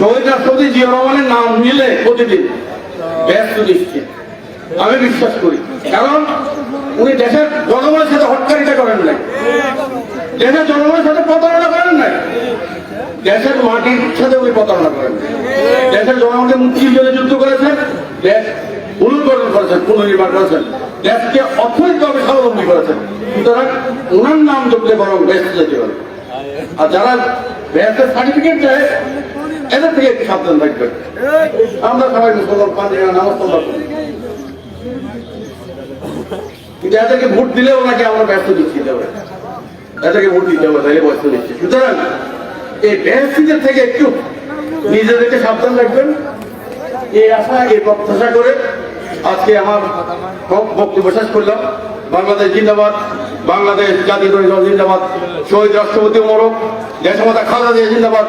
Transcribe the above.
শহীদ রাষ্ট্রপতি জিয়া রহমানের নাম নিলে প্রতিদিন ব্যস্ত দৃষ্টি আমি বিশ্বাস করি, কারণ উনি দেশের জনগণের সাথে হটকারিতা করেন নাই, দেশের জনগণের সাথে প্রতারণা করেন নাই, দেশের মাটির সাথে উনি প্রতারণা করেন, দেশের জনগণকে মুক্তির জন্য যুদ্ধ করেছেন, দেশ পুনর্গঠন করেছেন, পুনর্নির্মাণ করেছেন, দেশকে অর্থনৈতিকভাবে স্বাবলম্বী করেছেন। সুতরাং ওনার নাম যোগলে বরং ব্যস্ত যেতে পারে। আর যারা ব্যস্তের সার্টিফিকেট দেয় এদের থেকে একটু সাবধান থাকবেন। আমরা সবাই মুসলমান পাঁচ নামাজ পড়লাম, কিন্তু এদেরকে ভোট দিলেও নাকি আমরা ব্যস্ত দিচ্ছি, এদেরকে ভোট দিতে হবে, তাহলে ব্যস্ত দিচ্ছি। সুতরাং এই ব্যস্তদের থেকে একটু নিজেদেরকে সাবধান রাখবেন, এই আশা এই প্রত্যাশা করে আজকে আমার বক্তব্য শেষ করলাম। বাংলাদেশ জিন্দাবাদ, বাংলাদেশ জাতীয় দল জিন্দাবাদ, শহীদ রাষ্ট্রপতি মোরক, দেশমাতা খালেদা জিয়া জিন্দাবাদ।